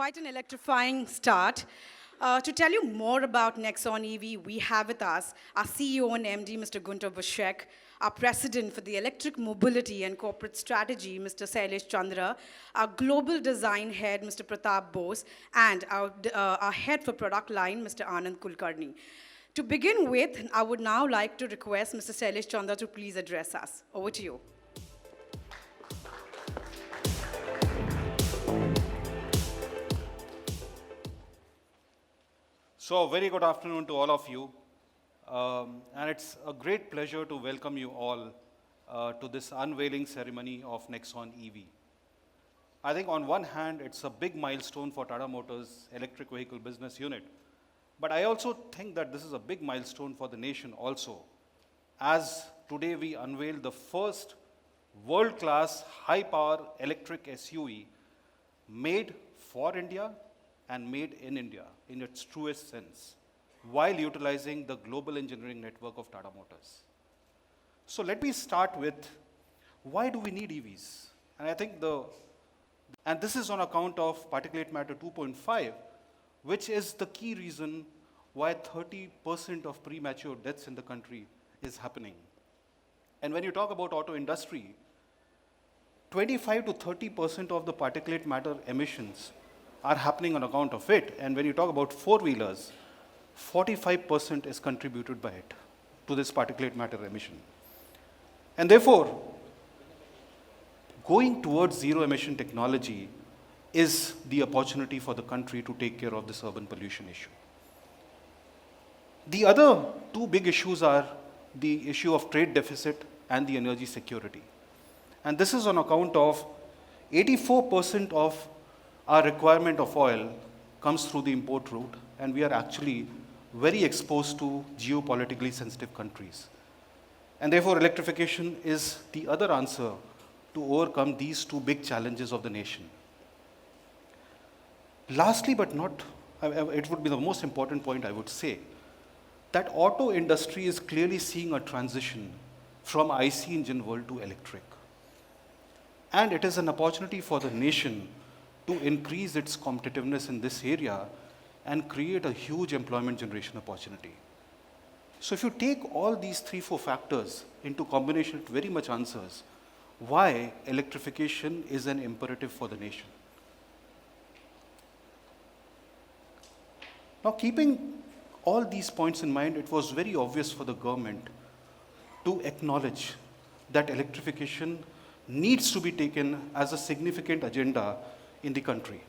quite an electrifying start. To tell you more about NEXON EV, we have with us our CEO and MD, Mr. Gunter Bushek, our President for the Electric Mobility and Corporate Strategy, Mr. Sailesh Chandra, our Global Design Head, Mr. Pratap Bose, and our Head for Product Line, Mr. Anand Kulkarni. To begin with, I would now like to request Mr. Sailesh Chandra to please address us. Over to you. So, a very good afternoon to all of you. And it's a great pleasure to welcome you all to this unveiling ceremony of NEXON EV. I think on one hand, it's a big milestone for Tata Motors electric vehicle business unit. But I also think that this is a big milestone for the nation also, as today we unveil the first world-class high-power electric SUV made for India and made in India in its truest sense, while utilizing the global engineering network of Tata Motors. So let me start with, why do we need EVs? And I think this is on account of particulate matter 2.5, which is the key reason why 30% of premature deaths in the country is happening. And when you talk about auto industry, 25 to 30% of the particulate matter emissions are happening on account of it. And when you talk about four-wheelers, 45% is contributed by it to this particulate matter emission. And therefore, going towards zero emission technology is the opportunity for the country to take care of this urban pollution issue. The other two big issues are the issue of trade deficit and the energy security. And this is on account of 84% of our requirement of oil comes through the import route, and we are actually very exposed to geopolitically sensitive countries. And therefore, electrification is the other answer to overcome these two big challenges of the nation. Lastly, but not, it would be the most important point I would say, that auto industry is clearly seeing a transition from IC engine world to electric. And it is an opportunity for the nation to increase its competitiveness in this area and create a huge employment generation opportunity. So if you take all these 3-4 factors into combination, it very much answers why electrification is an imperative for the nation. Now, keeping all these points in mind, it was very obvious for the government to acknowledge that electrification needs to be taken as a significant agenda in the country.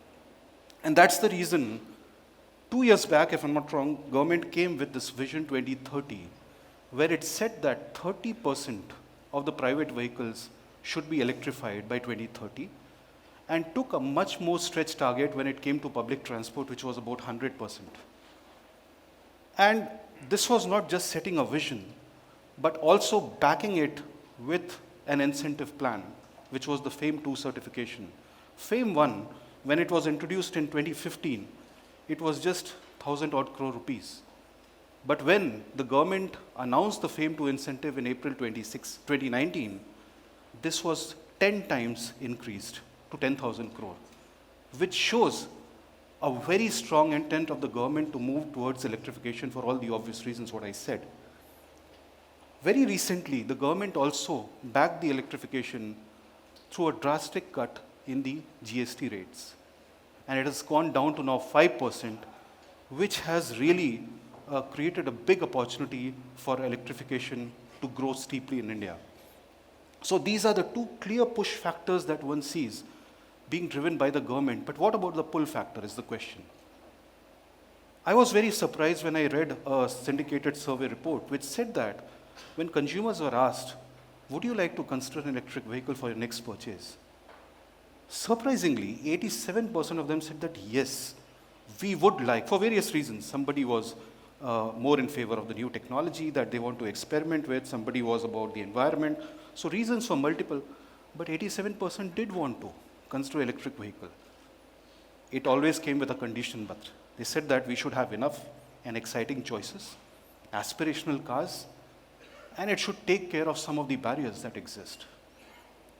And that's the reason 2 years back, if I'm not wrong, government came with this Vision 2030, where it said that 30% of the private vehicles should be electrified by 2030, and took a much more stretched target when it came to public transport, which was about 100%. And this was not just setting a vision, but also backing it with an incentive plan, which was the FAME 2 certification. FAME 1, when it was introduced in 2015, it was just 1,000 odd crore rupees. But when the government announced the FAME 2 incentive in April 2019, this was 10 times increased to 10,000 crore, which shows a very strong intent of the government to move towards electrification for all the obvious reasons what I said. Very recently, the government also backed the electrification through a drastic cut in the GST rates. And it has gone down to now 5%, which has really created a big opportunity for electrification to grow steeply in India. So these are the two clear push factors that one sees being driven by the government. But what about the pull factor is the question. I was very surprised when I read a syndicated survey report which said that when consumers were asked, would you like to consider an electric vehicle for your next purchase? Surprisingly, 87% of them said that yes, we would like, for various reasons. Somebody was more in favor of the new technology that they want to experiment with, somebody was about the environment. So reasons were multiple, but 87% did want to consider electric vehicle. It always came with a condition, but they said that we should have enough and exciting choices, aspirational cars, and it should take care of some of the barriers that exist.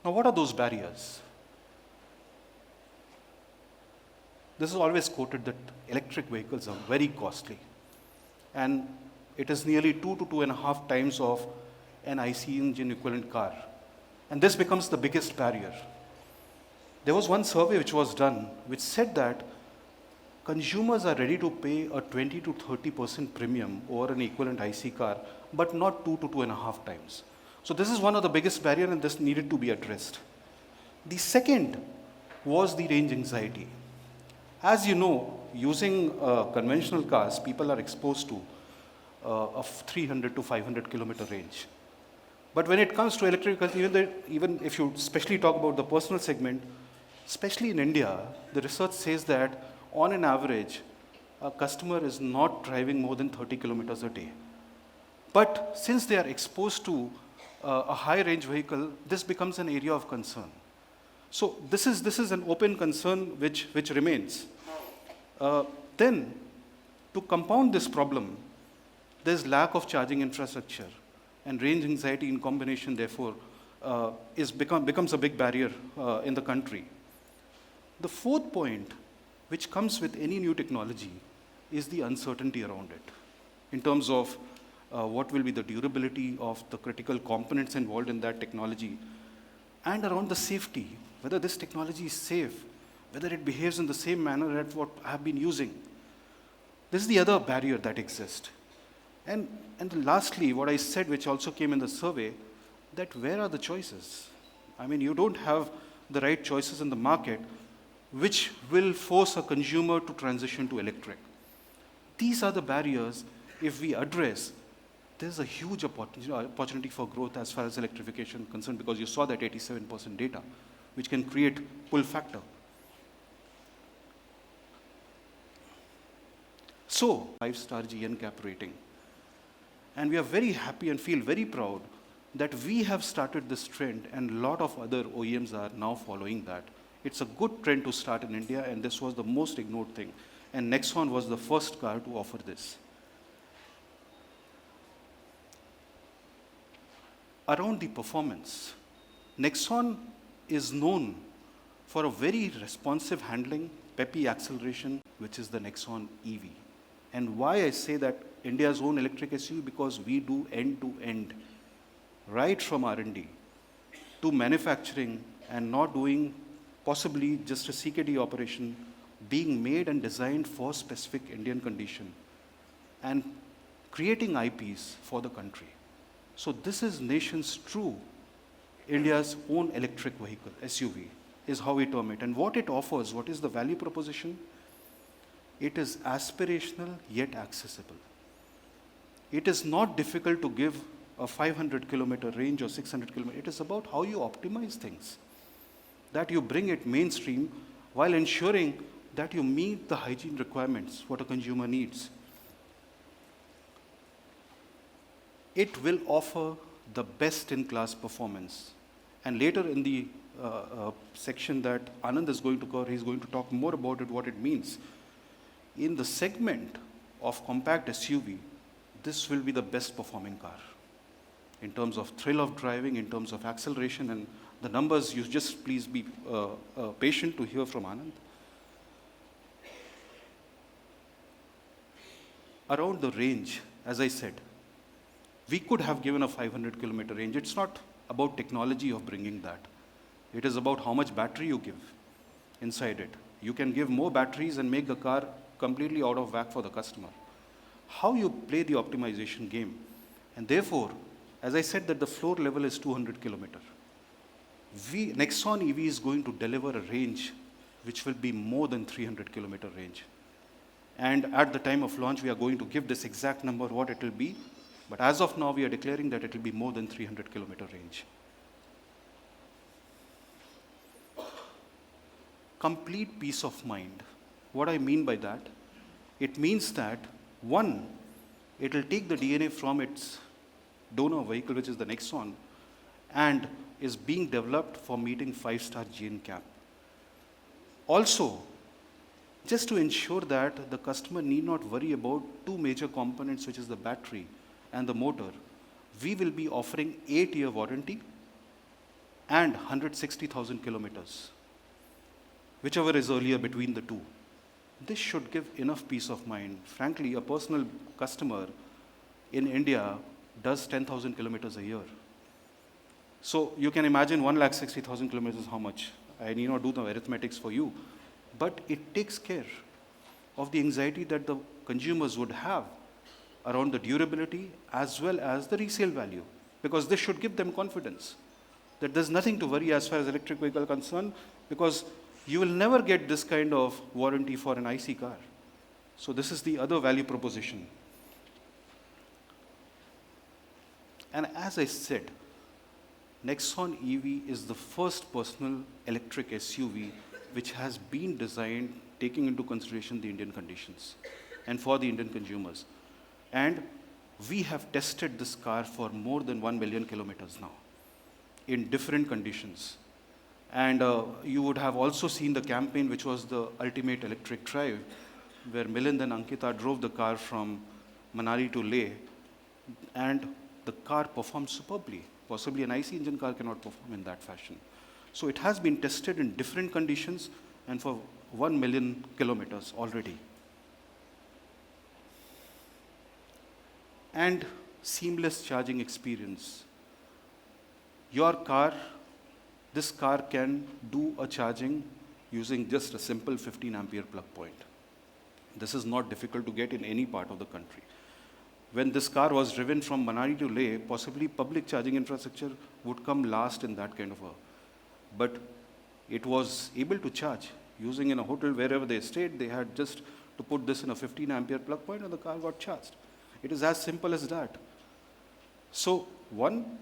Now, what are those barriers? this is always quoted that electric vehicles are very costly. And it is nearly 2 to 2.5 times of an IC engine equivalent car. And this becomes the biggest barrier. There was one survey which was done which said that consumers are ready to pay a 20 to 30% premium over an equivalent IC car, but not 2 to 2.5 times. So this is one of the biggest barriers, and this needed to be addressed. The second was the range anxiety. As you know, using conventional cars, people are exposed to a 300 to 500 kilometer range. But when it comes to electric cars, even if you especially talk about the personal segment, especially in India, the research says that on an average, a customer is not driving more than 30 kilometers a day. But since they are exposed to a high range vehicle, this becomes an area of concern. So this is an open concern which remains. Then, to compound this problem, there's lack of charging infrastructure, and range anxiety in combination, therefore, becomes a big barrier in the country. The fourth point, which comes with any new technology, is the uncertainty around it, in terms of what will be the durability of the critical components involved in that technology, and around the safety, whether this technology is safe, whether it behaves in the same manner as what I have been using. This is the other barrier that exists. And lastly, what I said, which also came in the survey, that where are the choices? I mean, you don't have the right choices in the market, which will force a consumer to transition to electric. These are the barriers. If we address, there's a huge opportunity for growth as far as electrification is concerned, because you saw that 87% data, which can create pull factor. So, 5-star GNCAP rating. And we are very happy and feel very proud that we have started this trend, and a lot of other OEMs are now following that. It's a good trend to start in India, and this was the most ignored thing. And NEXON was the first car to offer this. Around the performance, NEXON is known for a very responsive handling, peppy acceleration, which is the NEXON EV. And why I say that India's own electric SUV, because we do end-to-end, right from R&D to manufacturing, and not doing possibly just a CKD operation, being made and designed for specific Indian condition, and creating IPs for the country. So this is nation's true, India's own electric vehicle, SUV, is how we term it. And what it offers, what is the value proposition? It is aspirational yet accessible. It is not difficult to give a 500 kilometer range or 600 kilometers. It is about how you optimize things, that you bring it mainstream while ensuring that you meet the hygiene requirements, what a consumer needs. It will offer the best-in-class performance. And later in the section that Anand is going to cover, he's going to talk more about it, what it means. In the segment of compact SUV, this will be the best performing car in terms of thrill of driving, in terms of acceleration, and the numbers, you just please be patient to hear from Anand. Around the range, as I said, we could have given a 500 kilometer range. It's not about technology of bringing that. It is about how much battery you give inside it. You can give more batteries and make the car completely out of whack for the customer. How you play the optimization game. And therefore, as I said that the floor level is 200 kilometer. NEXON EV is going to deliver a range which will be more than 300 kilometer range. And at the time of launch, we are going to give this exact number, what it will be. But as of now, we are declaring that it will be more than 300 kilometer range. Complete peace of mind. What I mean by that, it means that, one, it will take the DNA from its donor vehicle, which is the NEXON, and is being developed for meeting 5-star GNCAP. Also, just to ensure that the customer need not worry about two major components, which is the battery and the motor, we will be offering 8-year warranty and 160,000 kilometers, whichever is earlier between the two. This should give enough peace of mind. Frankly, a personal customer in India does 10,000 kilometers a year. So you can imagine 1,60,000 kilometers how much. I need not do the arithmetics for you. But it takes care of the anxiety that the consumers would have around the durability as well as the resale value. Because this should give them confidence that there's nothing to worry as far as electric vehicle concerned, because you will never get this kind of warranty for an IC car. So this is the other value proposition. And as I said, NEXON EV is the first personal electric SUV which has been designed taking into consideration the Indian conditions and for the Indian consumers. And we have tested this car for more than 1 million kilometers now in different conditions. And you would have also seen the campaign, which was the Ultimate Electric Drive, where Milind and Ankita drove the car from Manali to Leh, and the car performed superbly. Possibly an IC engine car cannot perform in that fashion. So it has been tested in different conditions and for 1 million kilometers already. And seamless charging experience. Your car, this car can do a charging using just a simple 15 ampere plug point. This is not difficult to get in any part of the country. When this car was driven from Manali to Leh, possibly public charging infrastructure would come last in that kind of a, but it was able to charge using in a hotel wherever they stayed. They had just to put this in a 15 ampere plug point and the car got charged. It is as simple as that. So one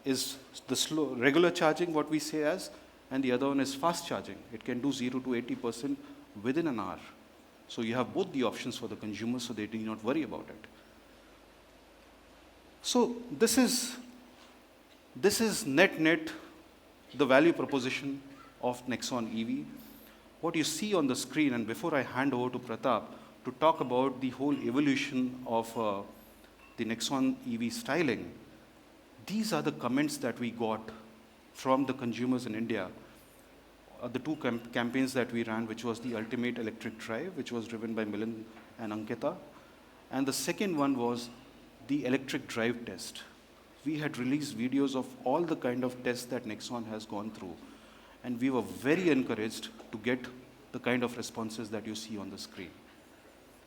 is the slow, regular charging, what we say as, and the other one is fast charging. It can do 0 to 80% within an hour. So you have both the options for the consumers, so they need not worry about it. So this is net the value proposition of NEXON EV. What you see on the screen, and before I hand over to Pratap to talk about the whole evolution of the NEXON EV styling, these are the comments that we got from the consumers in India. The two campaigns that we ran, which was the Ultimate Electric Drive, which was driven by Milind and Ankita. And the second one was the electric drive test. We had released videos of all the kind of tests that NEXON has gone through. And we were very encouraged to get the kind of responses that you see on the screen.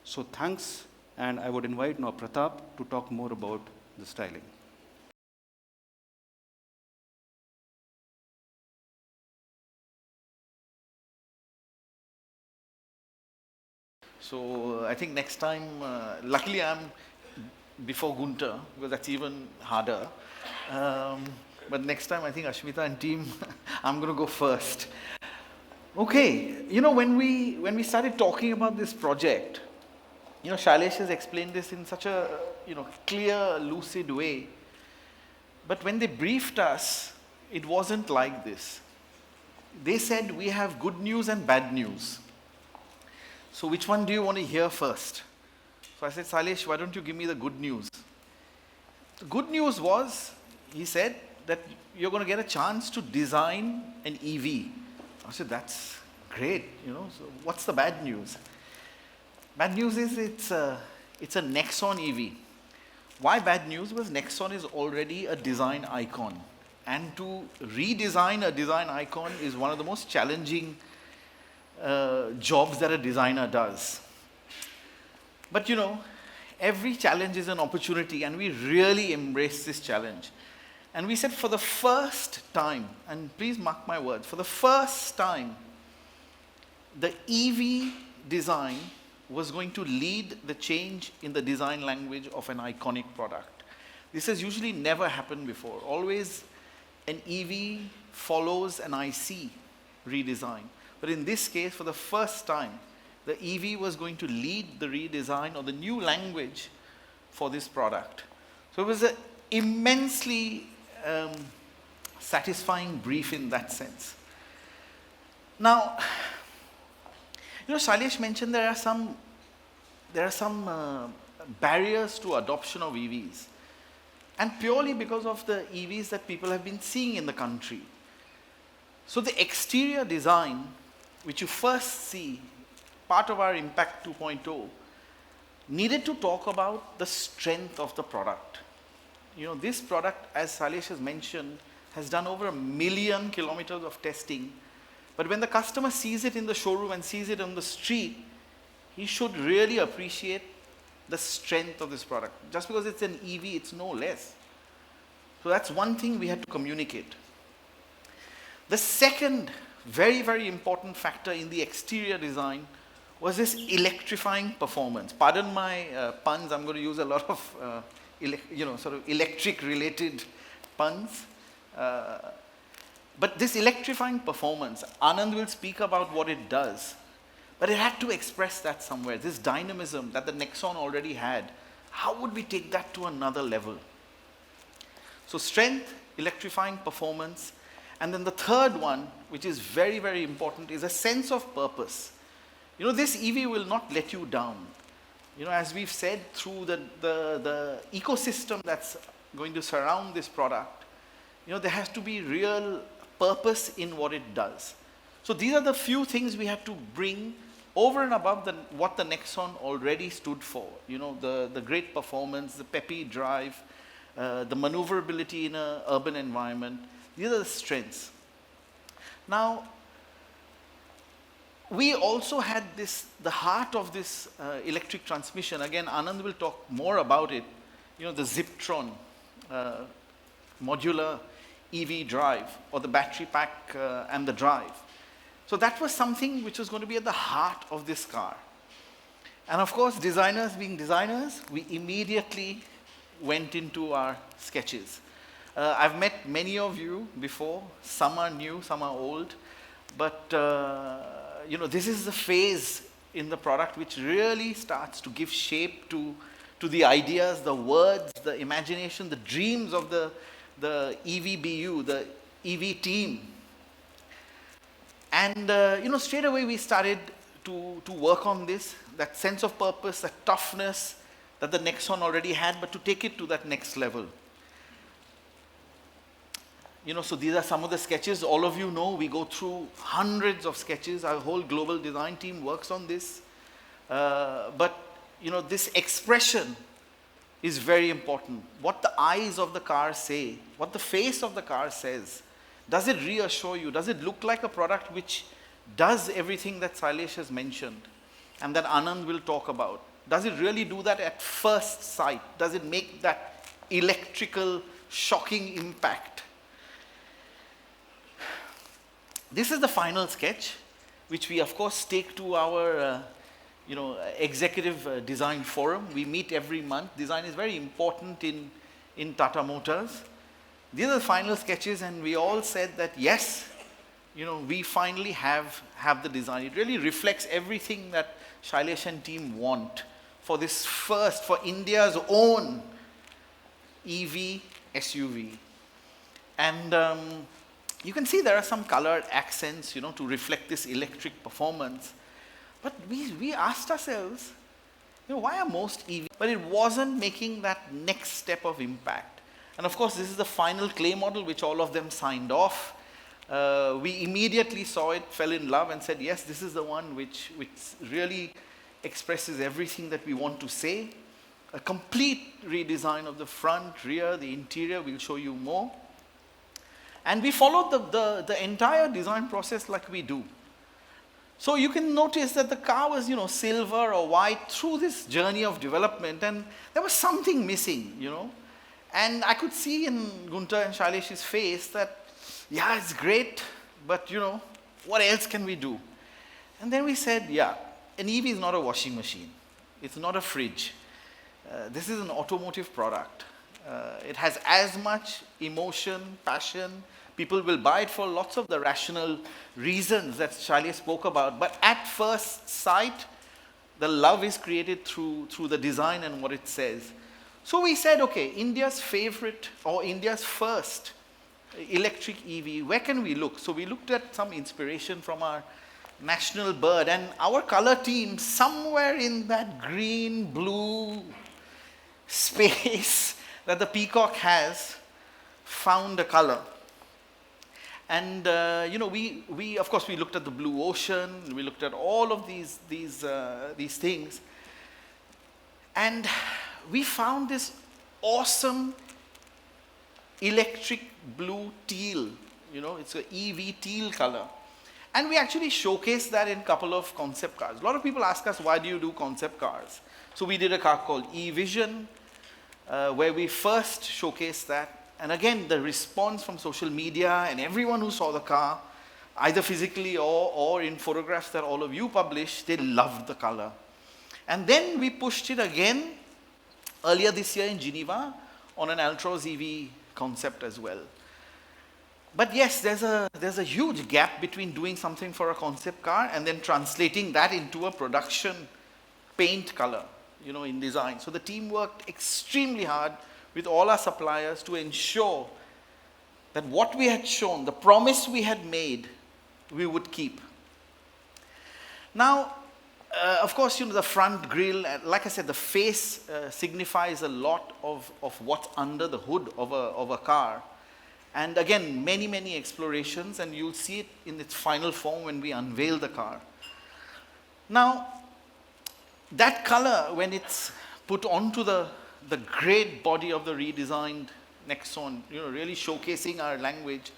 So thanks, and I would invite now Pratap to talk more about the styling. So I think next time, luckily I'm before Gunter, because that's even harder. But next time, I think Ashmita and team, I'm going to go first. Okay, you know, when we started talking about this project, you know, Shailesh has explained this in such a, you know, clear, lucid way. But when they briefed us, it wasn't like this. They said, we have good news and bad news. So which one do you want to hear first? So I said, Shailesh, why don't you give me the good news? The good news was, he said, that you're going to get a chance to design an EV. I said, that's great, you know. So what's the bad news? Bad news is it's a NEXON EV. Why bad news? Because NEXON is already a design icon. And to redesign a design icon is one of the most challenging jobs that a designer does. But you know, every challenge is an opportunity, and we really embrace this challenge. And we said, for the first time, and please mark my words, for the first time, the EV design was going to lead the change in the design language of an iconic product. This has usually never happened before. Always an EV follows an IC redesign. But in this case, for the first time, the EV was going to lead the redesign or the new language for this product. So it was an immensely satisfying brief in that sense. Now, you know, Shailesh mentioned there are some barriers to adoption of EVs, and purely because of the EVs that people have been seeing in the country. So the exterior design, which you first see, part of our Impact 2.0, needed to talk about the strength of the product. You know, this product, as Sailesh has mentioned, has done over 1 million kilometers of testing. But when the customer sees it in the showroom and sees it on the street, he should really appreciate the strength of this product. Just because it's an EV, it's no less. So that's one thing we had to communicate. The second very, very important factor in the exterior design was this electrifying performance. Pardon my puns, I'm going to use a lot of sort of electric-related puns. But this electrifying performance, Anand will speak about what it does, but it had to express that somewhere, this dynamism that the NEXON already had. How would we take that to another level? So strength, electrifying performance, and then the third one, which is very, very important, is a sense of purpose. You know, this EV will not let you down. You know, as we've said, through the ecosystem that's going to surround this product, you know, there has to be real purpose in what it does. So these are the few things we had to bring over and above what the NEXON already stood for. You know, the great performance, the peppy drive, the maneuverability in an urban environment. These are the strengths. Now, we also had the heart of this electric transmission. Again, Anand will talk more about it. You know, the Ziptron modular EV drive, or the battery pack and the drive. So that was something which was going to be at the heart of this car. And of course, designers being designers, we immediately went into our sketches. I've met many of you before. Some are new, some are old. But you know, this is the phase in the product which really starts to give shape to the ideas, the words, the imagination, the dreams of the EVBU, the EV team. And you know, straight away we started to work on this, that sense of purpose, that toughness that the NEXON already had, but to take it to that next level. You know, so these are some of the sketches. All of you know we go through hundreds of sketches. Our whole global design team works on this. But you know, this expression is very important. What the eyes of the car say, what the face of the car says. Does it reassure you? Does it look like a product which does everything that Sailesh has mentioned and that Anand will talk about? Does it really do that at first sight? Does it make that electrical, shocking impact? This is the final sketch, which we of course take to our executive design forum. We meet every month. Design is very important in Tata Motors. These are the final sketches, and we all said that yes, you know, we finally have the design. It really reflects everything that Shailesh and team want for this first, for India's own EV SUV. And you can see there are some colored accents, you know, to reflect this electric performance. But we asked ourselves, you know, why are most EV? But it wasn't making that next step of impact. And of course, this is the final clay model, which all of them signed off. We immediately saw it, fell in love, and said, yes, this is the one which really expresses everything that we want to say. A complete redesign of the front, rear, the interior. We'll show you more. And we followed the entire design process like we do. So you can notice that the car was, you know, silver or white through this journey of development, and there was something missing, you know. And I could see in Gunter and Shailesh's face that, yeah, it's great, but, you know, what else can we do? And then we said, yeah, an EV is not a washing machine. It's not a fridge. This is an automotive product. It has as much emotion, passion. People will buy it for lots of the rational reasons that Shailesh spoke about. But at first sight, the love is created through the design and what it says. So we said, okay, India's favorite or India's first electric EV, where can we look? So we looked at some inspiration from our national bird, and our color team, somewhere in that green, blue space that the peacock has, found a color. And we of course we looked at the blue ocean, we looked at all of these things, and we found this awesome electric blue teal. It's an EV teal color. And we actually showcased that in a couple of concept cars. A lot of people ask us, why do you do concept cars? So we did a car called E-Vision, where we first showcased that. And again, the response from social media and everyone who saw the car, either physically or in photographs that all of you published, they loved the color. And then we pushed it again earlier this year in Geneva on an Altroz EV concept as well. But yes, there's a huge gap between doing something for a concept car and then translating that into a production paint color, in design. So the team worked extremely hard with all our suppliers to ensure that what we had shown, the promise we had made, we would keep. Now, of course, the front grille, like I said, the face signifies a lot of what's under the hood of a car. And again, many, many explorations, and you'll see it in its final form when we unveil the car. Now, that color, when it's put onto the great body of the redesigned NEXON, really showcasing our language,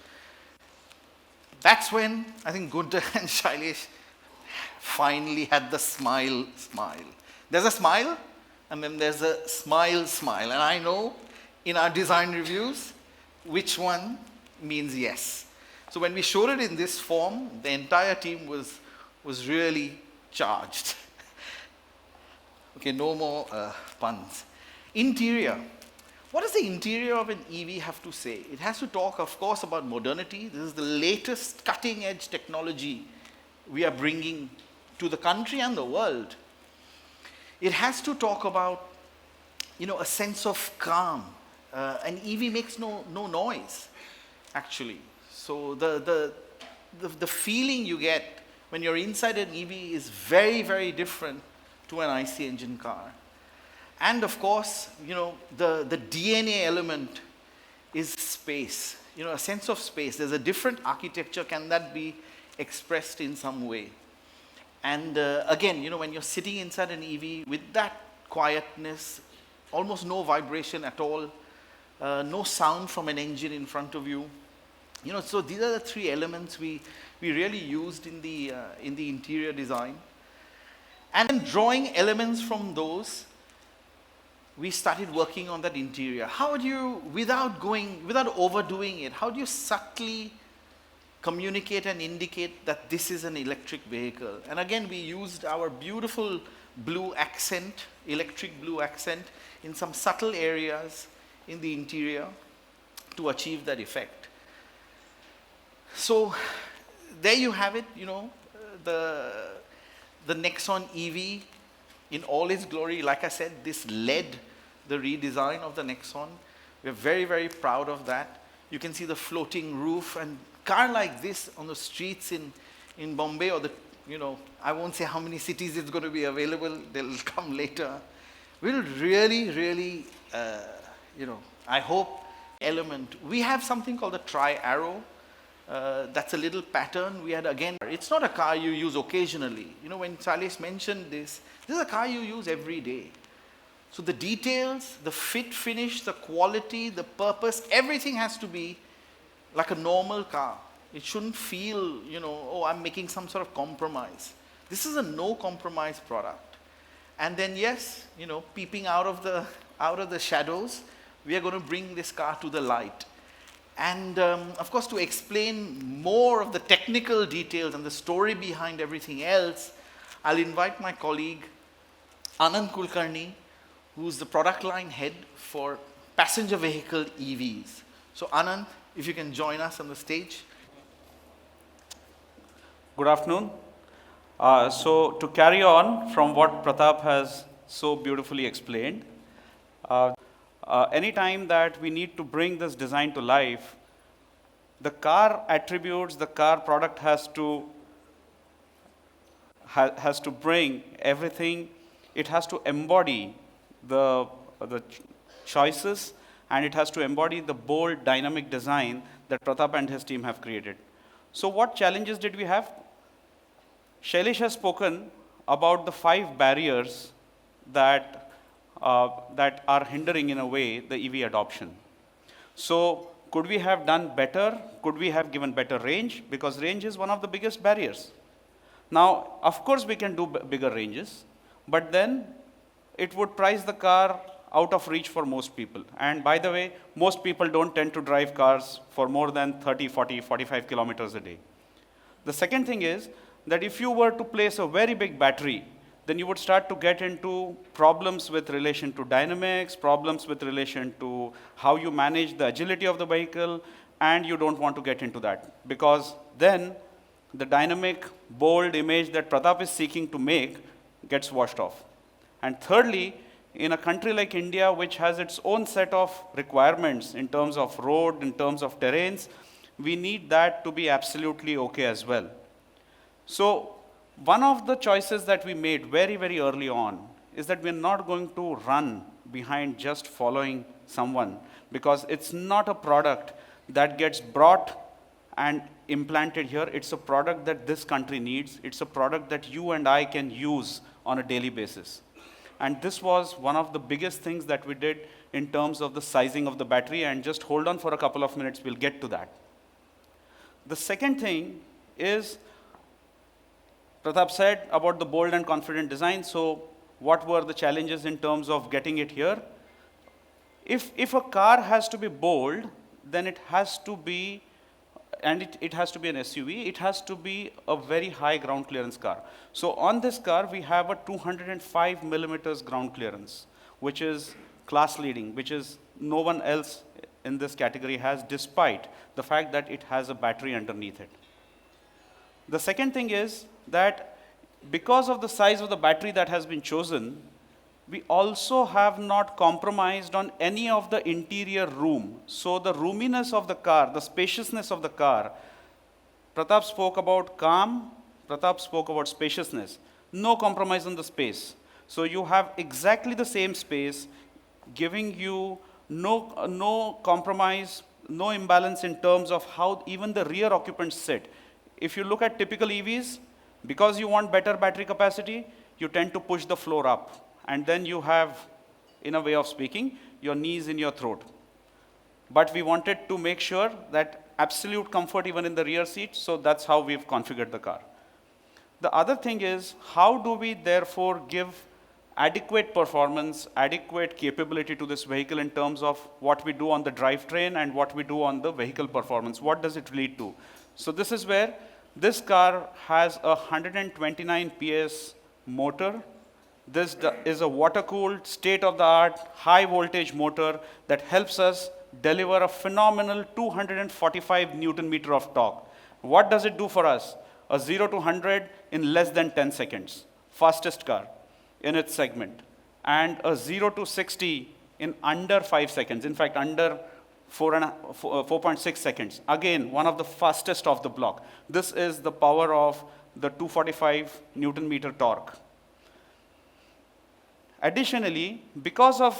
that's when I think Gunter and Shailesh finally had the smile. There's a smile, and then there's a smile. And I know in our design reviews which one means yes. So when we showed it in this form, the entire team was really charged. Okay, no more puns. Interior. What does the interior of an EV have to say? It has to talk, of course, about modernity. This is the latest cutting-edge technology we are bringing to the country and the world. It has to talk about, a sense of calm. An EV makes no noise, actually. So the feeling you get when you're inside an EV is very, very different to an IC engine car. And of course, the DNA element is space, a sense of space. There's a different architecture. Can that be expressed in some way? And again, when you're sitting inside an EV with that quietness, almost no vibration at all, no sound from an engine in front of you. So these are the three elements we really used in the interior design. And then drawing elements from those, we started working on that interior. How do you, without overdoing it, how do you subtly communicate and indicate that this is an electric vehicle? And again, we used our beautiful blue accent, electric blue accent, in some subtle areas in the interior to achieve that effect. So there you have it, the NEXON EV in all its glory. Like I said, this led the redesign of the NEXON. We're very, very proud of that. You can see the floating roof, and car like this on the streets in Bombay, or I won't say how many cities it's going to be available, they'll come later. Will really, really, I hope element. We have something called the tri-arrow. That's a little pattern. We had, again, it's not a car you use occasionally. When Shailesh mentioned this is a car you use every day. So the details, the fit, finish, the quality, the purpose, everything has to be like a normal car. It shouldn't feel, oh, I'm making some sort of compromise. This is a no compromise product. And then yes, peeping out of the shadows, we are going to bring this car to the light. And of course, to explain more of the technical details and the story behind everything else, I'll invite my colleague, Anand Kulkarni, who's the product line head for passenger vehicle EVs. So Anand, if you can join us on the stage. Good afternoon. So to carry on from what Pratap has so beautifully explained, anytime that we need to bring this design to life, the car attributes, the car product has to bring everything. It has to embody the choices and it has to embody the bold, dynamic design that Pratap and his team have created. So what challenges did we have? Shailesh has spoken about the 5 barriers that, that are hindering, in a way, the EV adoption. So could we have done better? Could we have given better range? Because range is one of the biggest barriers. Now, of course, we can do bigger ranges, but then it would price the car out of reach for most people. And by the way, most people don't tend to drive cars for more than 30, 40, 45 kilometers a day. The second thing is that if you were to place a very big battery, then you would start to get into problems with relation to dynamics, problems with relation to how you manage the agility of the vehicle, and you don't want to get into that, because then the dynamic, bold image that Pratap is seeking to make gets washed off. And thirdly, in a country like India, which has its own set of requirements in terms of road, in terms of terrains, we need that to be absolutely okay as well. So one of the choices that we made very, very early on is that we're not going to run behind just following someone, because it's not a product that gets brought and implanted here. It's a product that this country needs. It's a product that you and I can use on a daily basis. And this was one of the biggest things that we did in terms of the sizing of the battery, and just hold on for a couple of minutes, we'll get to that. The second thing is, Pratap said about the bold and confident design. So what were the challenges in terms of getting it here? If a car has to be bold, then it has to be, and it has to be an SUV, it has to be a very high ground clearance car. So on this car, we have a 205 millimeters ground clearance, which is class leading, which is no one else in this category has, despite the fact that it has a battery underneath it. The second thing is that because of the size of the battery that has been chosen, we also have not compromised on any of the interior room. So the roominess of the car, the spaciousness of the car, Pratap spoke about calm, Pratap spoke about spaciousness. No compromise on the space. So you have exactly the same space, giving you no compromise, no imbalance in terms of how even the rear occupants sit. If you look at typical EVs, because you want better battery capacity, you tend to push the floor up. And then you have, in a way of speaking, your knees in your throat. But we wanted to make sure that absolute comfort even in the rear seat, so that's how we've configured the car. The other thing is, how do we therefore give adequate performance, adequate capability to this vehicle in terms of what we do on the drivetrain and what we do on the vehicle performance? What does it lead to? So this is where this car has a 129 PS motor. This is a water-cooled, state-of-the-art, high-voltage motor that helps us deliver a phenomenal 245 Newton-meter of torque. What does it do for us? A 0 to 100 in less than 10 seconds. Fastest car in its segment. And a 0 to 60 in under 5 seconds. In fact, under 4.6 seconds. Again, one of the fastest of the block. This is the power of the 245 Newton-meter torque. Additionally, because of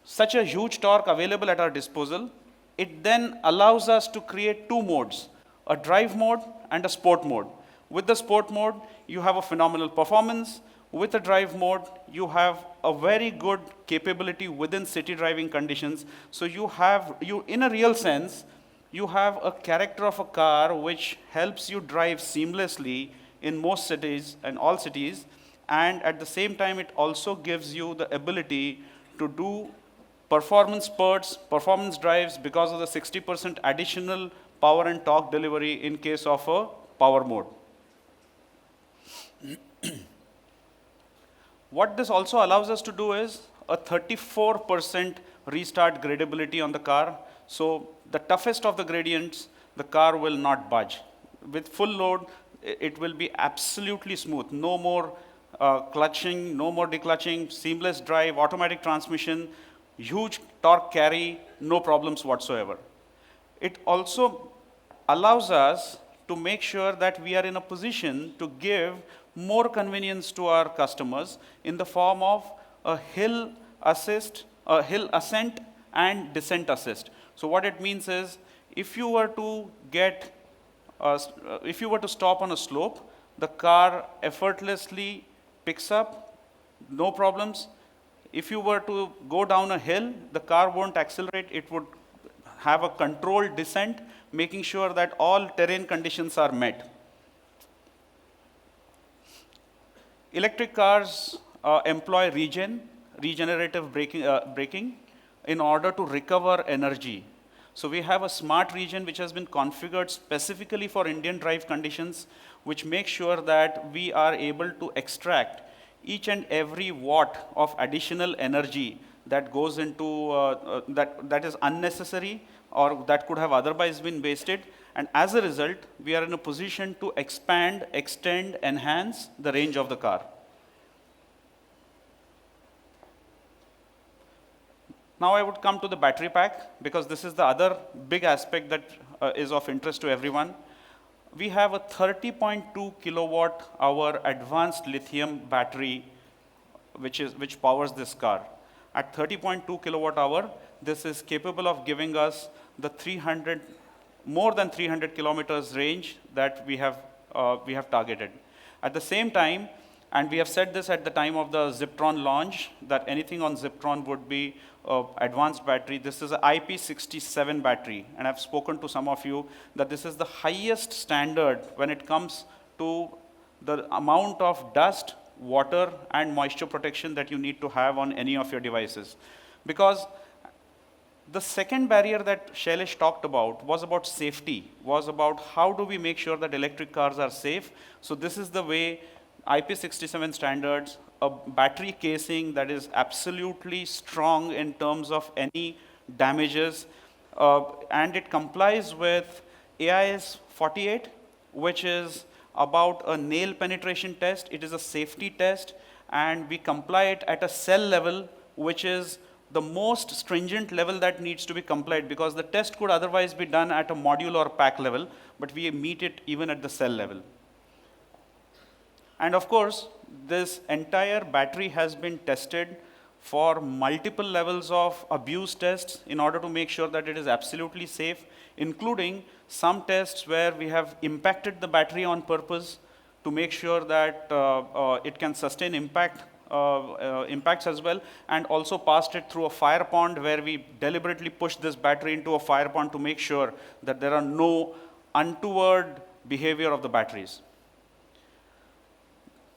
such a huge torque available at our disposal, it then allows us to create 2 modes, a drive mode and a sport mode. With the sport mode, you have a phenomenal performance. With the drive mode, you have a very good capability within city driving conditions. So in a real sense, you have a character of a car which helps you drive seamlessly in most cities and all cities. And at the same time, it also gives you the ability to do performance spurts, performance drives, because of the 60% additional power and torque delivery in case of a power mode. What this also allows us to do is a 34% restart gradability on the car. So the toughest of the gradients, the car will not budge. With full load, it will be absolutely smooth. No more clutching, no more declutching, seamless drive, automatic transmission, huge torque carry, no problems whatsoever. It also allows us to make sure that we are in a position to give more convenience to our customers in the form of a hill ascent and descent assist. So what it means is, if you were to if you were to stop on a slope, the car effortlessly picks up, no problems. If you were to go down a hill, the car won't accelerate, it would have a controlled descent, making sure that all terrain conditions are met. Electric cars employ regenerative braking in order to recover energy. So we have a smart region which has been configured specifically for Indian drive conditions, which makes sure that we are able to extract each and every watt of additional energy that goes into, that is unnecessary or that could have otherwise been wasted. And as a result, we are in a position to expand, extend, enhance the range of the car. Now I would come to the battery pack, because this is the other big aspect that is of interest to everyone. We have a 30.2 kilowatt hour advanced lithium battery which powers this car. At 30.2 kilowatt hour, this is capable of giving us the more than 300 kilometers range that we have targeted. At the same time, and we have said this at the time of the Ziptron launch, that anything on Ziptron would be advanced battery. This is an IP67 battery, and I've spoken to some of you that this is the highest standard when it comes to the amount of dust, water, and moisture protection that you need to have on any of your devices. Because the second barrier that Shailesh talked about was about safety, was about how do we make sure that electric cars are safe. So this is the way IP67 standards, a battery casing that is absolutely strong in terms of any damages, and it complies with AIS 48, which is about a nail penetration test. It is a safety test, and we comply it at a cell level, which is the most stringent level that needs to be complied, because the test could otherwise be done at a module or pack level, but we meet it even at the cell level. And of course, this entire battery has been tested for multiple levels of abuse tests in order to make sure that it is absolutely safe, including some tests where we have impacted the battery on purpose to make sure that it can sustain impacts as well, and also passed it through a fire pond where we deliberately pushed this battery into a fire pond to make sure that there are no untoward behavior of the batteries.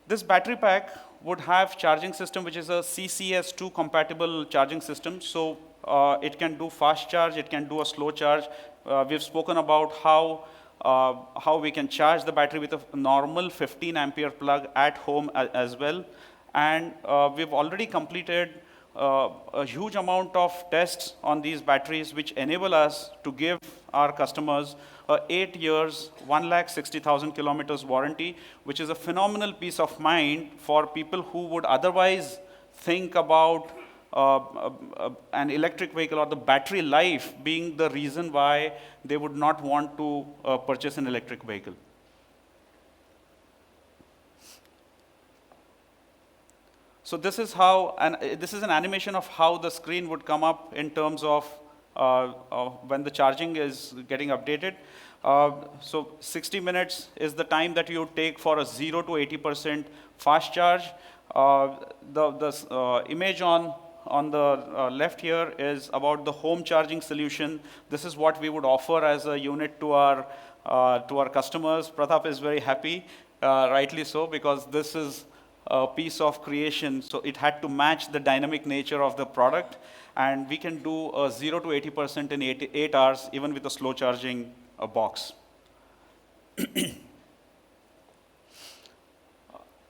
This battery pack would have charging system which is a CCS2 compatible charging system. So it can do fast charge, it can do a slow charge. We've spoken about how we can charge the battery with a normal 15 ampere plug at home as well. And we've already completed a huge amount of tests on these batteries, which enable us to give our customers 8 years, 1,60,000 kilometers warranty, which is a phenomenal peace of mind for people who would otherwise think about an electric vehicle or the battery life being the reason why they would not want to purchase an electric vehicle. So this is how, and this is an animation of how the screen would come up in terms of when the charging is getting updated. So 60 minutes is the time that you take for a 0 to 80% fast charge. The image on the left here is about the home charging solution. This is what we would offer as a unit to our customers. Pratap is very happy, rightly so, because this is a piece of creation. So it had to match the dynamic nature of the product. And we can do a 0 to 80% in 8 hours, even with a slow charging box. The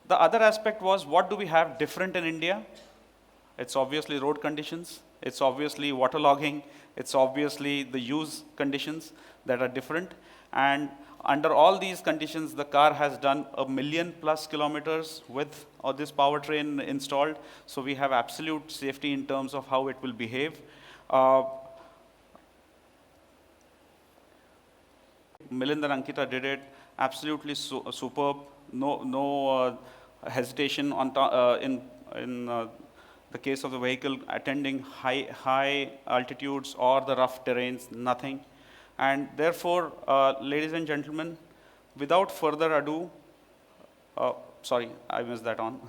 other aspect was, what do we have different in India? It's obviously road conditions. It's obviously waterlogging. It's obviously the use conditions that are different. And under all these conditions, the car has done 1 million+ kilometers with this powertrain installed. So we have absolute safety in terms of how it will behave. Milind and Ankita did it absolutely superb. No hesitation the case of the vehicle attending high altitudes or the rough terrains, nothing. And therefore, ladies and gentlemen, without further ado, sorry, I missed that on.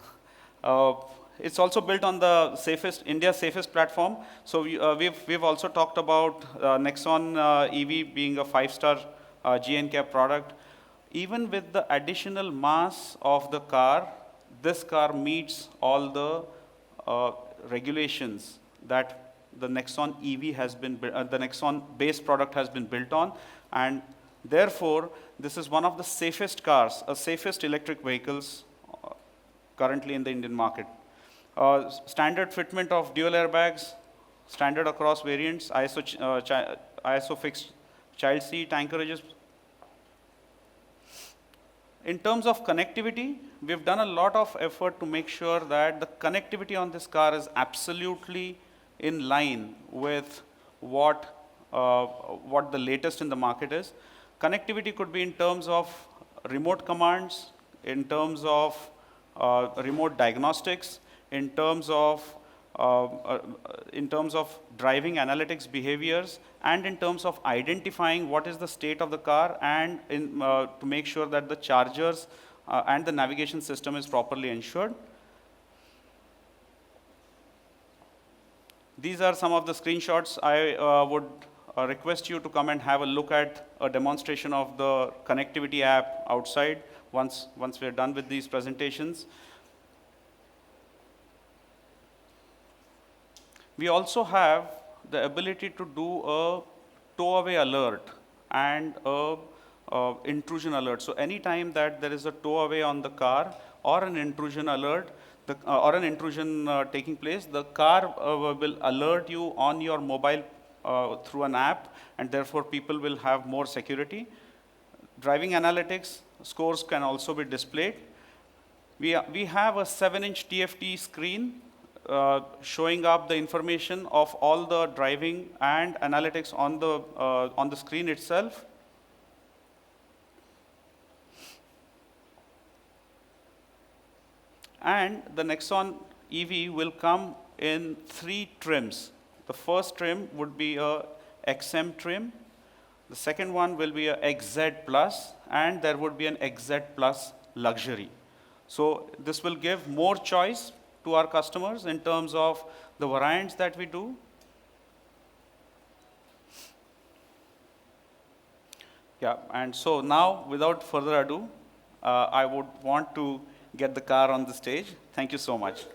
It's also built on the India's safest platform. So we've also talked about NEXON EV being a 5-star GNCAP product. Even with the additional mass of the car, this car meets all the regulations that the NEXON EV has been, the NEXON base product has been built on, and therefore, this is one of the safest cars, safest electric vehicles currently in the Indian market. Standard fitment of dual airbags, standard across variants, ISO fixed child seat anchorages. In terms of connectivity, we've done a lot of effort to make sure that the connectivity on this car is absolutely in line with what the latest in the market is. Connectivity could be in terms of remote commands, in terms of remote diagnostics, in terms of driving analytics behaviors, and in terms of identifying what is the state of the car, and to make sure that the chargers and the navigation system is properly ensured. These are some of the screenshots. I would request you to come and have a look at a demonstration of the connectivity app outside once we're done with these presentations. We also have the ability to do a tow-away alert and a intrusion alert. So anytime that there is a tow-away on the car or an intrusion alert, or an intrusion taking place, the car will alert you on your mobile through an app, and therefore people will have more security. Driving analytics scores can also be displayed. We have a 7-inch TFT screen showing up the information of all the driving and analytics on the screen itself. And the NEXON EV will come in 3 trims. The first trim would be a XM trim. The second one will be a XZ Plus, and there would be an XZ Plus Luxury. So this will give more choice to our customers in terms of the variants that we do. Yeah, and so now, without further ado, I would want to get the car on the stage. Thank you so much.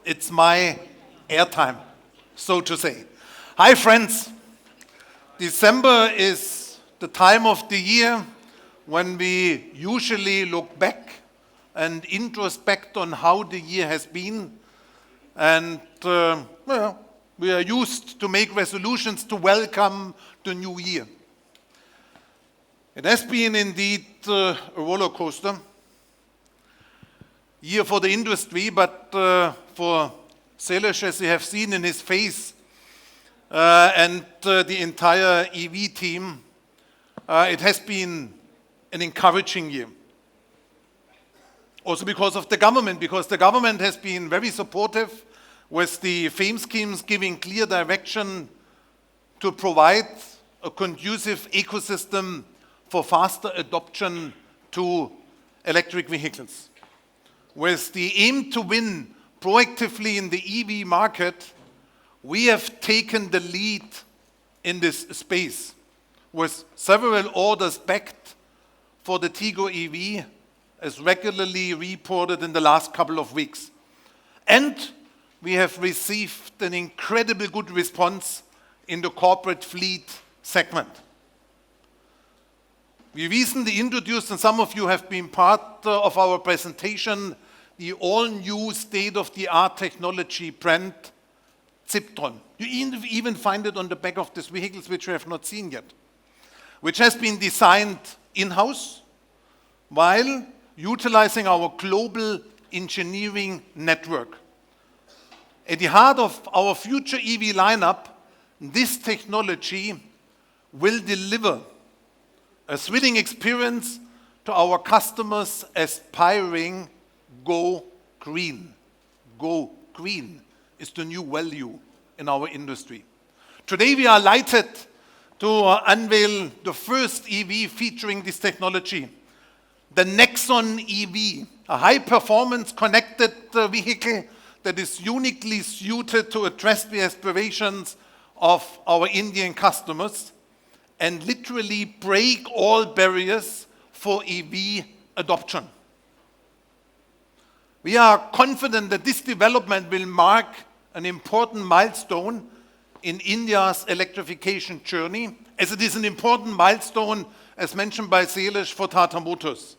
It's my airtime, so to say. Hi, friends. December is the time of the year when we usually look back and introspect on how the year has been. And, well, we are used to make resolutions to welcome the new year. It has been indeed a roller coaster year for the industry, but for Salish, as you have seen in his face, and the entire EV team, it has been an encouraging year. Also because of the government, because the government has been very supportive with the FAME schemes giving clear direction to provide a conducive ecosystem for faster adoption to electric vehicles. With the aim to win proactively in the EV market, we have taken the lead in this space with several orders backed for the Tigo EV, as regularly reported in the last couple of weeks. And we have received an incredibly good response in the corporate fleet segment. We recently introduced, and some of you have been part of our presentation, the all-new state-of-the-art technology brand Ziptron. You even find it on the back of these vehicles, which you have not seen yet, which has been designed in-house while utilizing our global engineering network. At the heart of our future EV lineup, this technology will deliver a thrilling experience to our customers aspiring go green. Go green is the new value in our industry. Today we are delighted to unveil the first EV featuring this technology, the NEXON EV, a high-performance connected vehicle that is uniquely suited to address the aspirations of our Indian customers and literally break all barriers for EV adoption. We are confident that this development will mark an important milestone in India's electrification journey, as it is an important milestone, as mentioned by Salish, for Tata Motors.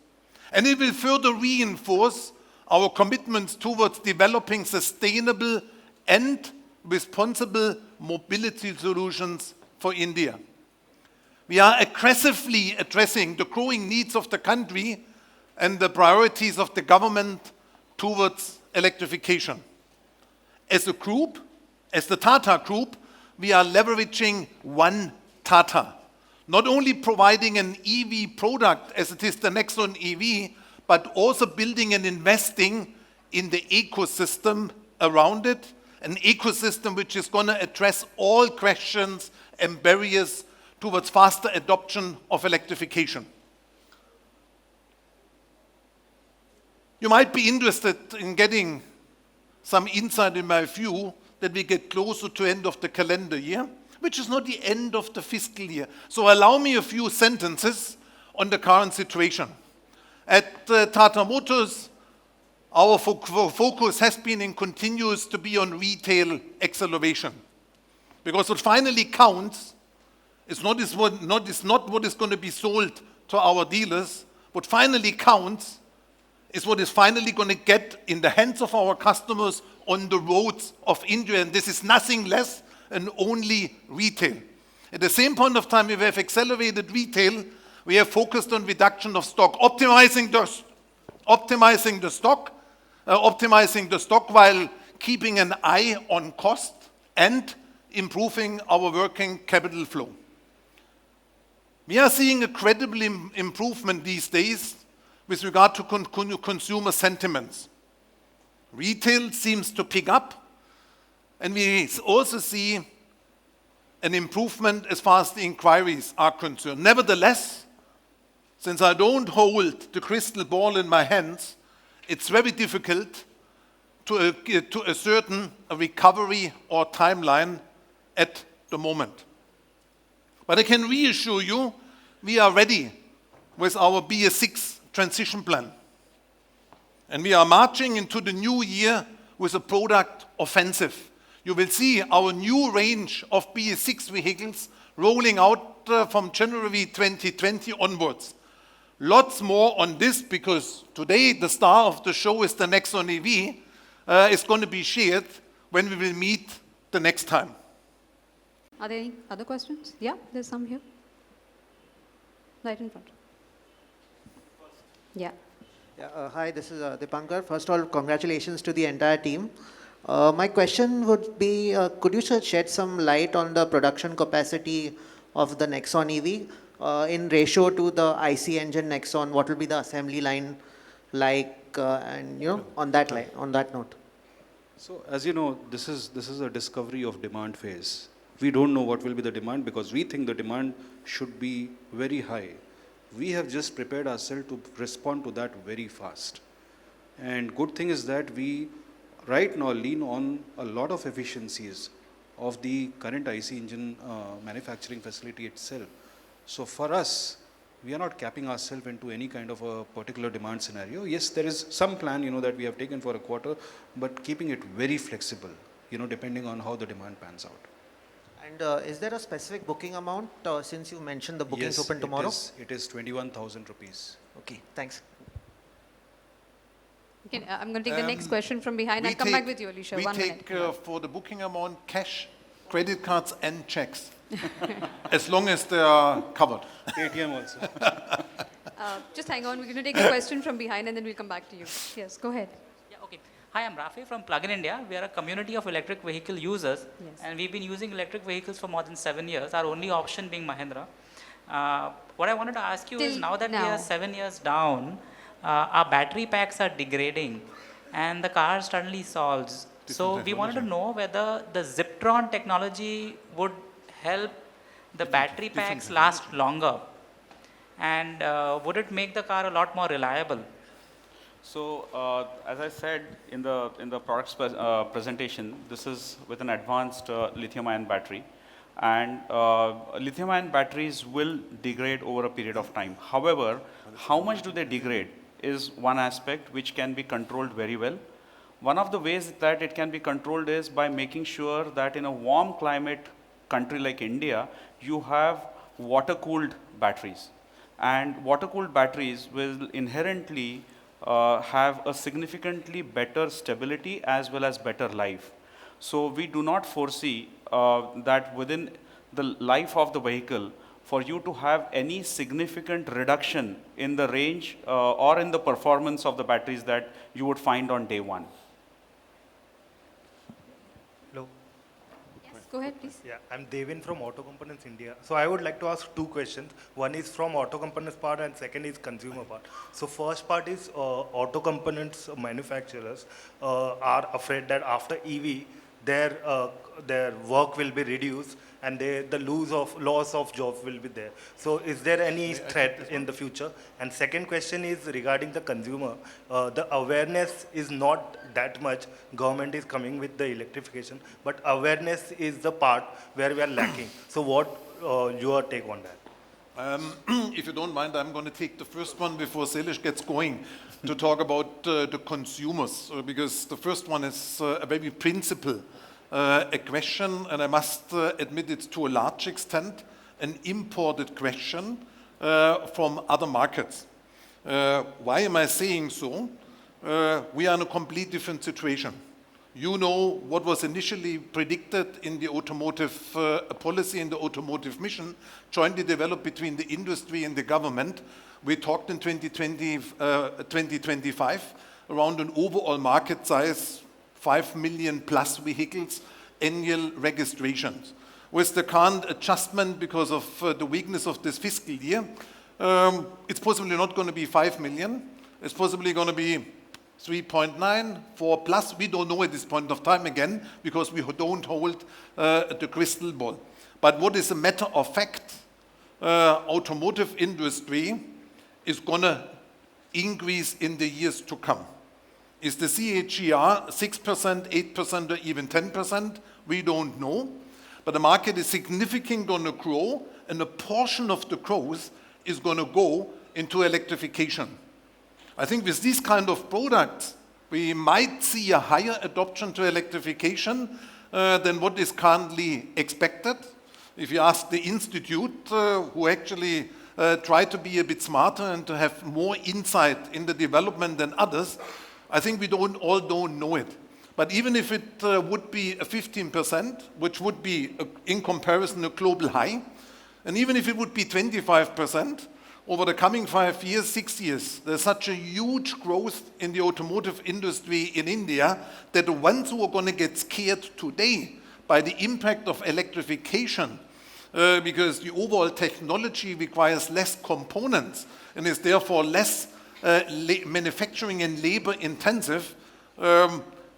And it will further reinforce our commitments towards developing sustainable and responsible mobility solutions for India. We are aggressively addressing the growing needs of the country and the priorities of the government towards electrification. As a group, as the Tata Group, we are leveraging one Tata, not only providing an EV product as it is the NEXON EV, but also building and investing in the ecosystem around it, an ecosystem which is going to address all questions and barriers towards faster adoption of electrification. You might be interested in getting some insight in my view that we get closer to end of the calendar year, which is not the end of the fiscal year. So allow me a few sentences on the current situation. At Tata Motors, our focus has been and continues to be on retail acceleration. Because what finally counts is not what is going to be sold to our dealers. What finally counts is what is finally going to get in the hands of our customers on the roads of India. And this is nothing less than only retail. At the same point of time, we have accelerated retail. We have focused on reduction of stock, optimizing the stock while keeping an eye on cost and improving our working capital flow. We are seeing a credible improvement these days with regard to consumer sentiments. Retail seems to pick up, and we also see an improvement as far as the inquiries are concerned. Nevertheless, since I don't hold the crystal ball in my hands, it's very difficult to ascertain a recovery or timeline at the moment. But I can reassure you, we are ready with our BS6 transition plan. And we are marching into the new year with a product offensive. You will see our new range of BS6 vehicles rolling out from January 2020 onwards. Lots more on this, because today the star of the show is the NEXON EV. Is going to be shared when we will meet the next time. Are there any other questions? Yeah, there's some here. Right in front. Yeah. Yeah, hi, this is Dipankar. First of all, congratulations to the entire team. My question would be, could you shed some light on the production capacity of the NEXON EV in ratio to the IC engine NEXON? What will be the assembly line like, and on that line, on that note? So as you know, this is a discovery of demand phase. We don't know what will be the demand, because we think the demand should be very high. We have just prepared ourselves to respond to that very fast. And good thing is that we right now lean on a lot of efficiencies of the current IC engine manufacturing facility itself. So for us, we are not capping ourselves into any kind of a particular demand scenario. Yes, there is some plan, that we have taken for a quarter, but keeping it very flexible, depending on how the demand pans out. And is there a specific booking amount, since you mentioned the bookings Yes, open tomorrow? it is 21,000 rupees. Okay, thanks. Okay, I'm going to take the next question from behind. I'll come back with you, Alicia. We 1 take minute. for the booking amount cash, credit cards and checks, as long as they are covered. ATM also. Just hang on. We're going to take a question from behind and then we'll come back to you. Yes, go ahead. Yeah, okay. Hi, I'm Rafi from Plug-in India. We are a community of electric vehicle users, Yes. and we've been using electric vehicles for more than 7 years, our only option being Mahindra. What I wanted to ask you is, Till now that we now. are 7 years down, our battery packs are degrading and the car suddenly solves. So we wanted to know whether the Ziptron technology would help the battery packs last longer, and would it make the car a lot more reliable? So, as I said in the products presentation, this is with an advanced lithium-ion battery, and lithium-ion batteries will degrade over a period of time. However, how much do they degrade is one aspect which can be controlled very well. One of the ways that it can be controlled is by making sure that in a warm climate country like India, you have water-cooled batteries, and water-cooled batteries will inherently have a significantly better stability as well as better life. So we do not foresee that within the life of the vehicle, for you to have any significant reduction in the range or in the performance of the batteries that you would find on day one. Hello. Go ahead, please. Yeah, I'm Devin from Auto Components India. So I would like to ask two questions. One is from Auto Components part and second is consumer part. So first part is Auto Components manufacturers are afraid that after EV, their work will be reduced and the loss of jobs will be there. So is there any threat in the future? And second question is regarding the consumer. The awareness is not that much. Government is coming with the electrification, but awareness is the part where we are lacking. So what your take on that? If you don't mind, I'm going to take the first one before Selish gets going to talk about the consumers, because the first one is a very principle a question, and I must admit it's to a large extent an imported question from other markets. Why am I saying so? We are in a complete different situation. You know what was initially predicted in the automotive policy, in the automotive mission, jointly developed between the industry and the government. We talked in 2025 around an overall market size, 5 million plus vehicles, annual registrations. With the current adjustment because of the weakness of this fiscal year, it's possibly not going to be 5 million. It's possibly going to be 3.9, 4 plus. We don't know at this point of time again because we don't hold the crystal ball. But what is a matter of fact, automotive industry is going to increase in the years to come. Is the CAGR 6%, 8%, or even 10%? We don't know. But the market is significantly going to grow, and a portion of the growth is going to go into electrification. I think with these kind of products, we might see a higher adoption to electrification than what is currently expected. If you ask the institute, who actually try to be a bit smarter and to have more insight in the development than others, I think we all don't know it. But even if it would be a 15%, which would be, in comparison, a global high, and even if it would be 25%, over the coming 5 years, 6 years, there's such a huge growth in the automotive industry in India that the ones who are going to get scared today by the impact of electrification, because the overall technology requires less components and is therefore less manufacturing and labor intensive,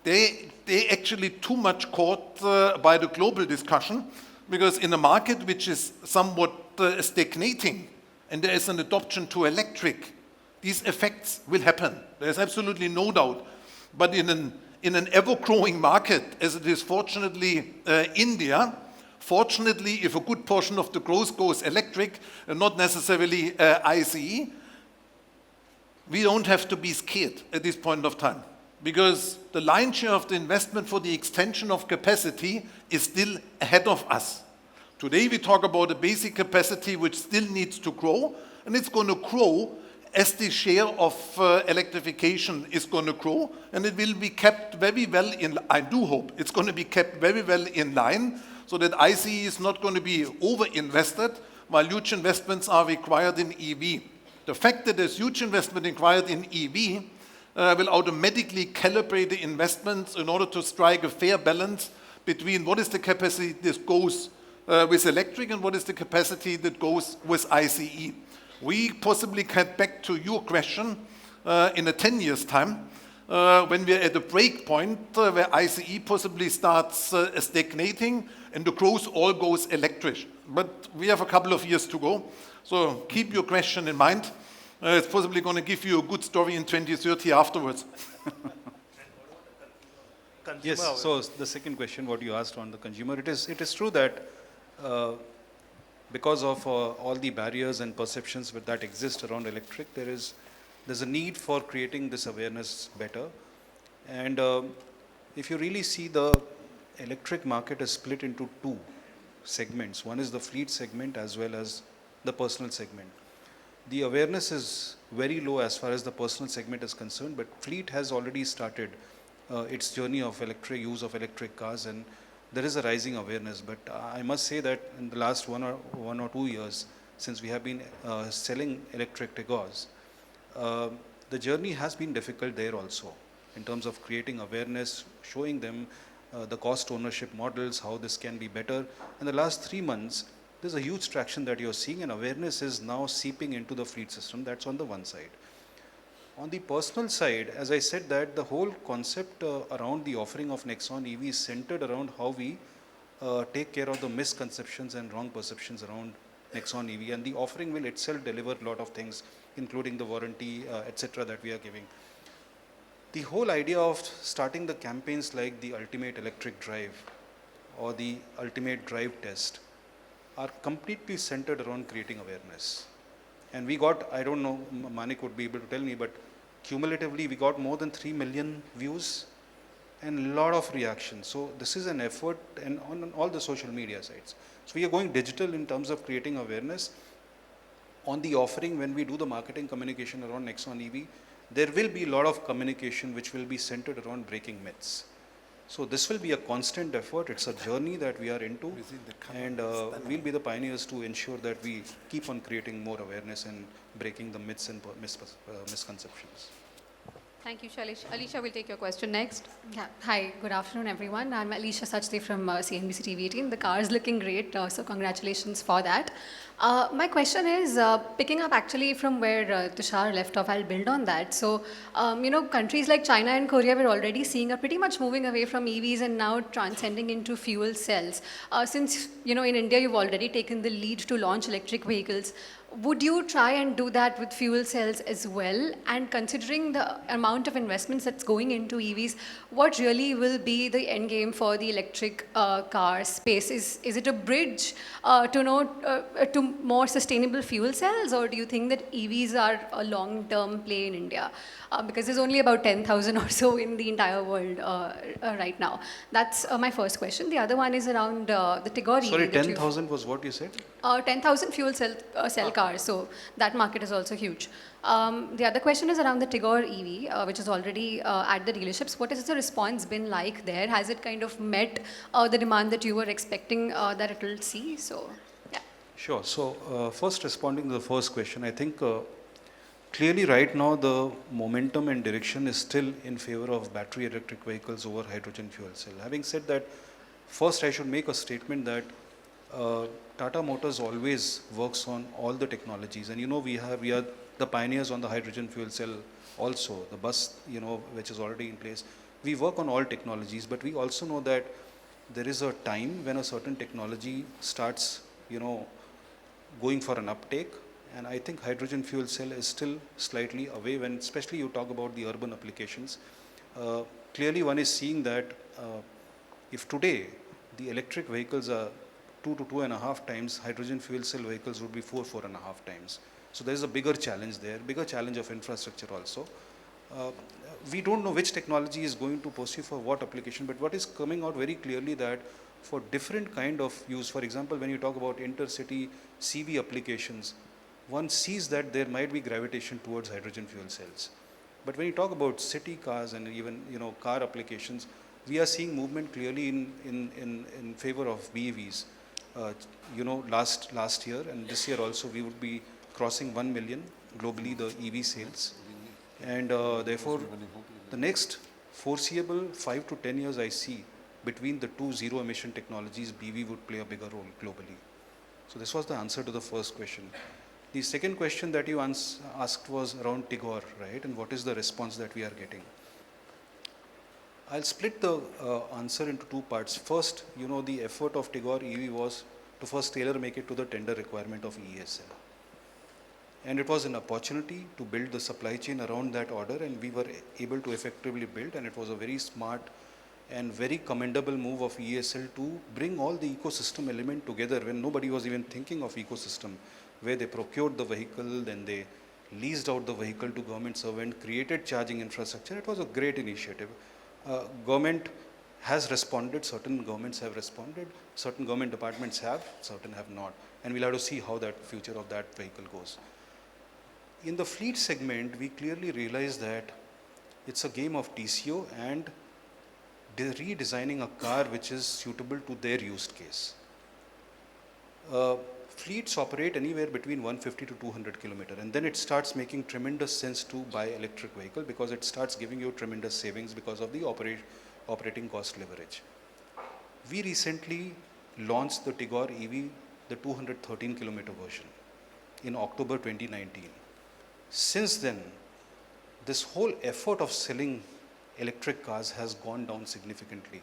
they actually too much caught by the global discussion, because in a market which is somewhat stagnating and there is an adoption to electric, these effects will happen. There's absolutely no doubt. But in an ever-growing market, as it is fortunately India, fortunately, if a good portion of the growth goes electric and not necessarily ICE, we don't have to be scared at this point of time, because the lion's share of the investment for the extension of capacity is still ahead of us. Today we talk about a basic capacity which still needs to grow, and it's going to grow as the share of electrification is going to grow, and it will be kept very well in, I do hope, it's going to be kept very well in line, so that ICE is not going to be over-invested, while huge investments are required in EV. The fact that there's huge investment required in EV will automatically calibrate the investments in order to strike a fair balance between what is the capacity that goes with electric and what is the capacity that goes with ICE. We possibly get back to your question in a 10 years' time, when we're at a break point where ICE possibly starts stagnating and the growth all goes electric. But we have a couple of years to go, so keep your question in mind. It's possibly going to give you a good story in 2030 afterwards. Yes, so the second question, what you asked on the consumer, it is true that because of all the barriers and perceptions that exist around electric, there's a need for creating this awareness better. And if you really see, the electric market is split into two segments. One is the fleet segment as well as the personal segment. The awareness is very low as far as the personal segment is concerned, but fleet has already started its journey of use of electric cars, and there is a rising awareness. But I must say that in the last one or 2 years, since we have been selling electric Tigors, the journey has been difficult there also, in terms of creating awareness, showing them the cost ownership models, how this can be better. In the last 3 months, there's a huge traction that you're seeing, and awareness is now seeping into the fleet system. That's on the one side. On the personal side, as I said, that the whole concept around the offering of Nexon EV is centered around how we take care of the misconceptions and wrong perceptions around Nexon EV, and the offering will itself deliver a lot of things, including the warranty, etc. that we are giving. The whole idea of starting the campaigns like the ultimate electric drive or the ultimate drive test are completely centered around creating awareness. And we got, I don't know, Manik would be able to tell me, but cumulatively we got more than 3 million views and a lot of reactions. So this is an effort, and on all the social media sites. So we are going digital in terms of creating awareness. On the offering, when we do the marketing communication around Nexon EV, there will be a lot of communication which will be centered around breaking myths. So this will be a constant effort. It's a journey that we are into, and we'll be the pioneers to ensure that we keep on creating more awareness and breaking the myths and misconceptions. Thank you, Shailesh. Alicia will take your question next. Yeah. Hi, good afternoon, everyone. I'm Alicia Sachdev from CNBC TV 18. The car is looking great, so congratulations for that. My question is, picking up actually from where Tushar left off, I'll build on that. So, countries like China and Korea, we're already seeing are pretty much moving away from EVs and now transcending into fuel cells. Since, in India, you've already taken the lead to launch electric vehicles, would you try and do that with fuel cells as well? And considering the amount of investments that's going into EVs, what really will be the end game for the electric car space? Is it a bridge to more sustainable fuel cells, or do you think that EVs are a long-term play in India? Because there's only about 10,000 or so in the entire world right now. That's my first question. The other one is around the Tigor EV. Sorry, that you've- 10,000 was what you said? 10,000 fuel cell cars, so that market is also huge. The other question is around the Tigor EV, which is already at the dealerships. What has the response been like there? Has it kind of met the demand that you were expecting that it will see? So, yeah. Sure. So, first responding to the first question, I think clearly right now the momentum and direction is still in favor of battery electric vehicles over hydrogen fuel cell. Having said that, first I should make a statement that Tata Motors always works on all the technologies, and we are the pioneers on the hydrogen fuel cell also, the bus, which is already in place. We work on all technologies, but we also know that there is a time when a certain technology starts, going for an uptake, and I think hydrogen fuel cell is still slightly away when, especially you talk about the urban applications. Clearly one is seeing that if today the electric vehicles are 2 to 2.5 times, hydrogen fuel cell vehicles would be 4.5 times. So there is a bigger challenge there, bigger challenge of infrastructure also. We don't know which technology is going to pursue for what application, but what is coming out very clearly that for different kind of use, for example, when you talk about intercity CV applications, one sees that there might be gravitation towards hydrogen fuel cells. But when you talk about city cars and even car applications, we are seeing movement clearly in favor of BEVs. Last year and this year also we would be crossing 1 million globally the EV sales, and therefore the next foreseeable 5 to 10 years I see between the two zero emission technologies, BEV would play a bigger role globally. So this was the answer to the first question. The second question that you asked was around Tigor, right? And what is the response that we are getting? I'll split the answer into two parts. First, the effort of Tigor EV was to first tailor make it to the tender requirement of ESL. And it was an opportunity to build the supply chain around that order, and we were able to effectively build, and it was a very smart and very commendable move of ESL to bring all the ecosystem element together when nobody was even thinking of ecosystem, where they procured the vehicle, then they leased out the vehicle to government servant, created charging infrastructure. It was a great initiative. Government has responded, certain governments have responded, certain government departments have, certain have not. And we'll have to see how that future of that vehicle goes. In the fleet segment, we clearly realize that it's a game of TCO and redesigning a car which is suitable to their use case. Fleets operate anywhere between 150 to 200 kilometers, and then it starts making tremendous sense to buy electric vehicle because it starts giving you tremendous savings because of the operating cost leverage. We recently launched the Tigor EV, the 213 kilometer version in October 2019. Since then, this whole effort of selling electric cars has gone down significantly.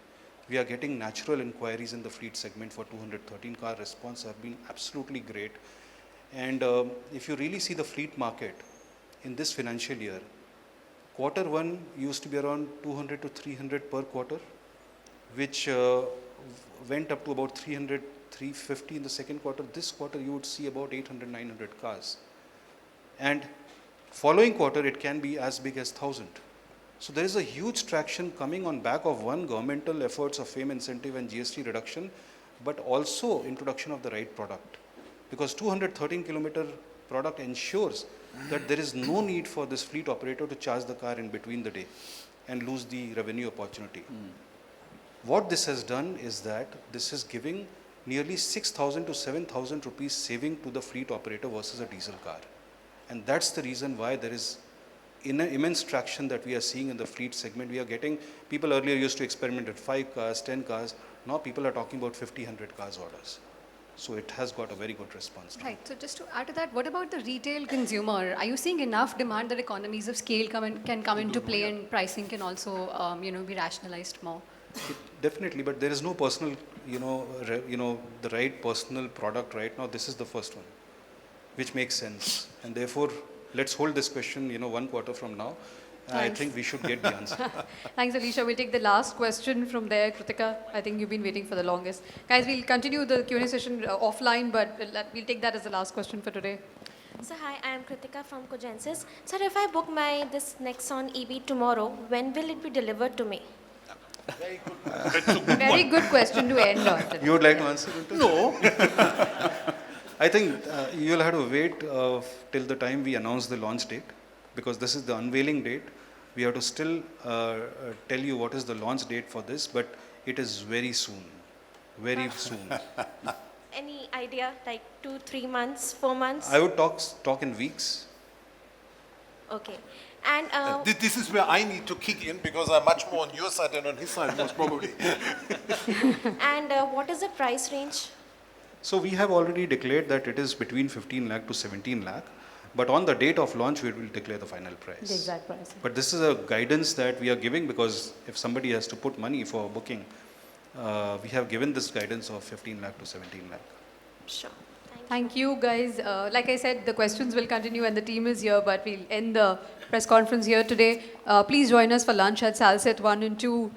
We are getting natural inquiries in the fleet segment for 213 car. Response have been absolutely great. And if you really see the fleet market in this financial year, Q1 used to be around 200 to 300 per quarter, which went up to about 300, 350 in the second quarter. This quarter you would see about 800, 900 cars. And following quarter it can be as big as 1,000. So there is a huge traction coming on back of one, governmental efforts of FAME incentive and GST reduction, but also introduction of the right product. Because 213 kilometer product ensures that there is no need for this fleet operator to charge the car in between the day and lose the revenue opportunity. What this has done is that this is giving nearly 6,000 to 7,000 rupees saving to the fleet operator versus a diesel car. And that's the reason why there is immense traction that we are seeing in the fleet segment. We are getting, people earlier used to experiment with 5 cars, 10 cars. Now people are talking about 50, 100 cars orders. So it has got a very good response. Right. So just to add to that, what about the retail consumer? Are you seeing enough demand that economies of scale can come into play and pricing can also, be rationalized more? Definitely, but there is no personal, the right personal product right now. This is the first one. which makes sense. And therefore, let's hold this question, 1 quarter from now. I Thanks. think we should get the answer. Thanks, Alicia. We'll take the last question from there. Kritika, I think you've been waiting for the longest. Guys, we'll continue the Q&A session offline, but we'll take that as the last question for today. So hi, I am Kritika from Cogensis. Sir, if I book this NEXON EV tomorrow, when will it be delivered to me? Very good question to end on. You would like to answer? No. I think you'll have to wait till the time we announce the launch date, because this is the unveiling date. We have to still tell you what is the launch date for this, but it is very soon. Very soon. Any idea, like 2, 3 months, 4 months? I would talk in weeks. Okay. And This is where I need to kick in, because I'm much more on your side than on his side, most probably. and what is the price range? So we have already declared that it is between 15 lakh to 17 lakh. But on the date of launch, we will declare the final price. The exact price. But this is a guidance that we are giving, because if somebody has to put money for booking, we have given this guidance of 15 lakh to 17 lakh. Sure. Thank you, guys. Like I said, the questions will continue and the team is here, but we'll end the press conference here today. Please join us for lunch at Salset 1 and 2.